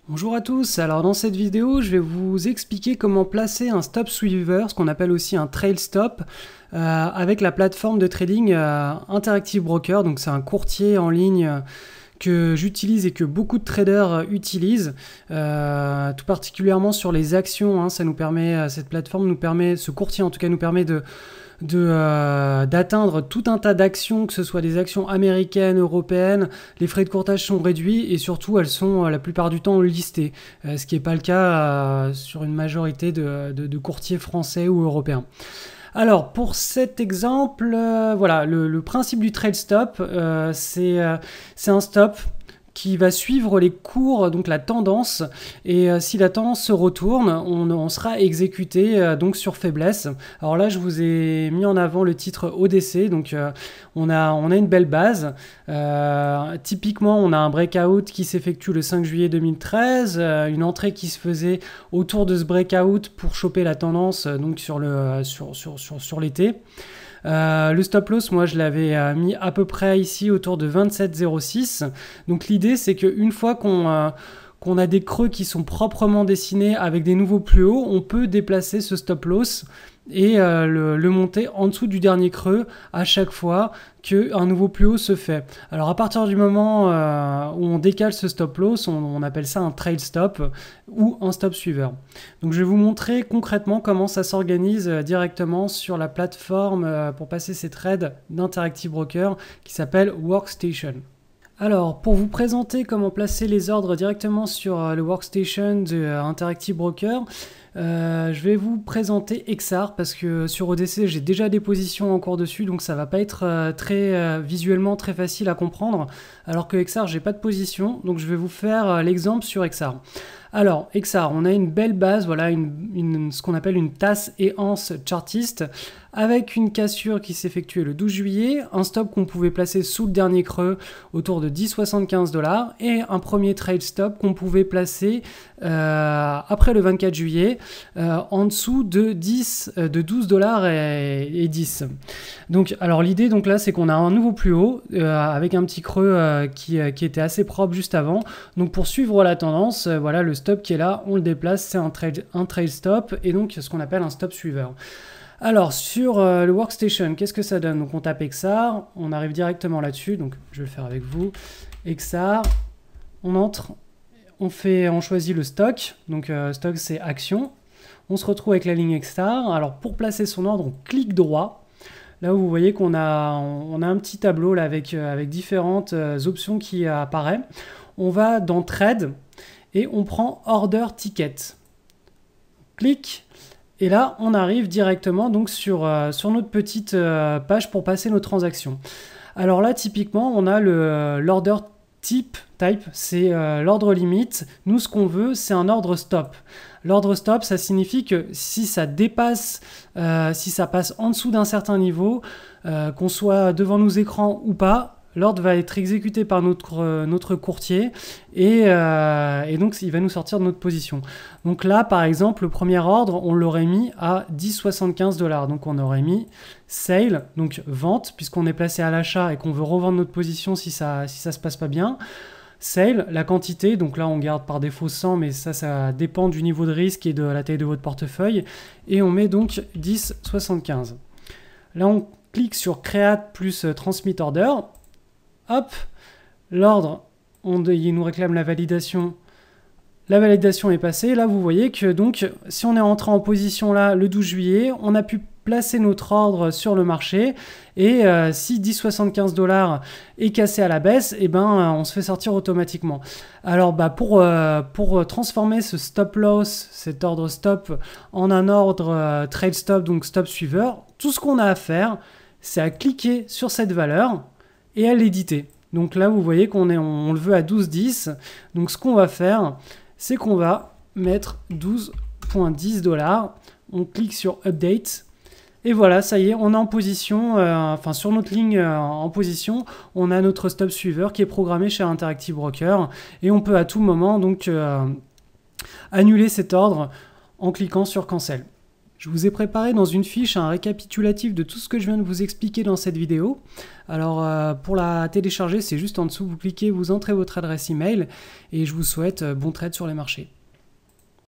Bonjour à tous, alors dans cette vidéo je vais vous expliquer comment placer un stop sweeper, ce qu'on appelle aussi un trail stop, avec la plateforme de trading Interactive Broker. Donc c'est un courtier en ligne que j'utilise et que beaucoup de traders utilisent, tout particulièrement sur les actions. Ça nous permet, cette plateforme nous permet, ce courtier en tout cas nous permet d'atteindre tout un tas d'actions, que ce soit des actions américaines, européennes. Les frais de courtage sont réduits et surtout elles sont la plupart du temps listées, ce qui n'est pas le cas sur une majorité de courtiers français ou européens. Alors pour cet exemple, voilà, le principe du trade stop, c'est un stop qui va suivre les cours, donc la tendance, et si la tendance se retourne, on sera exécuté donc sur faiblesse. Alors là, je vous ai mis en avant le titre ODC, donc on a une belle base. Typiquement, on a un breakout qui s'effectue le 5 juillet 2013, une entrée qui se faisait autour de ce breakout pour choper la tendance donc sur l'été. Le stop loss, moi je l'avais mis à peu près ici autour de 27,06. Donc l'idée c'est qu'une fois qu'on a des creux qui sont proprement dessinés avec des nouveaux plus hauts, on peut déplacer ce stop loss et le monter en dessous du dernier creux à chaque fois qu'un nouveau plus haut se fait. Alors à partir du moment où on décale ce stop loss, on appelle ça un trail stop ou un stop suiveur. Donc je vais vous montrer concrètement comment ça s'organise directement sur la plateforme pour passer ces trades d'Interactive Broker qui s'appelle Workstation. Alors, pour vous présenter comment placer les ordres directement sur le Workstation de Interactive Broker, je vais vous présenter XR parce que sur ODC j'ai déjà des positions en cours dessus, donc ça va pas être visuellement très facile à comprendre, alors que XR j'ai pas de position, donc je vais vous faire l'exemple sur XR. Alors XR, on a une belle base, voilà, ce qu'on appelle une tasse et anse chartiste, avec une cassure qui s'effectuait le 12 juillet, un stop qu'on pouvait placer sous le dernier creux autour de 10,75 $, et un premier trade stop qu'on pouvait placer après le 24 juillet en dessous de 12 $ et 10. Donc, alors l'idée donc là c'est qu'on a un nouveau plus haut avec un petit creux qui était assez propre juste avant. Donc pour suivre la tendance, voilà, le stop qui est là, on le déplace, c'est un trade stop et donc ce qu'on appelle un stop suiveur. Alors sur le Workstation, qu'est-ce que ça donne? Donc on tape XR, on arrive directement là-dessus, donc je vais le faire avec vous. XR, on entre, on choisit le stock, donc stock c'est action. On se retrouve avec la ligne XR. Alors pour placer son ordre, on clique droit. Là vous voyez qu'on a un petit tableau là, avec différentes options qui apparaissent. On va dans Trade et on prend Order Ticket. On clique. Et là, on arrive directement donc sur notre petite page pour passer nos transactions. Alors là, typiquement, on a l'order type, c'est l'ordre limite. Nous, ce qu'on veut, c'est un ordre stop. L'ordre stop, ça signifie que si ça dépasse, si ça passe en dessous d'un certain niveau, qu'on soit devant nos écrans ou pas, l'ordre va être exécuté par notre courtier et donc il va nous sortir de notre position. Donc là, par exemple, le premier ordre, on l'aurait mis à 10,75 $. Donc on aurait mis sale, donc vente, puisqu'on est placé à l'achat et qu'on veut revendre notre position si ça se passe pas bien. Sale, la quantité, donc là on garde par défaut 100, mais ça dépend du niveau de risque et de la taille de votre portefeuille. Et on met donc 10,75. Là on clique sur Create plus Transmit Order. Hop, l'ordre, il nous réclame la validation. La validation est passée. Là, vous voyez que donc, si on est entré en position là le 12 juillet, on a pu placer notre ordre sur le marché. Et si 10,75 $ est cassé à la baisse, eh ben, on se fait sortir automatiquement. Alors, pour transformer ce stop loss, cet ordre stop, en un ordre trade stop, donc stop suiveur, tout ce qu'on a à faire, c'est à cliquer sur cette valeur et à l'éditer. Donc là, vous voyez qu'on le veut à 12,10. Donc ce qu'on va faire, c'est qu'on va mettre 12,10 $. On clique sur Update. Et voilà, ça y est, on est en position, sur notre ligne en position, on a notre stop suiveur qui est programmé chez Interactive Broker. Et on peut à tout moment donc annuler cet ordre en cliquant sur Cancel. Je vous ai préparé dans une fiche un récapitulatif de tout ce que je viens de vous expliquer dans cette vidéo. Alors pour la télécharger, c'est juste en dessous, vous cliquez, vous entrez votre adresse email et je vous souhaite bon trade sur les marchés.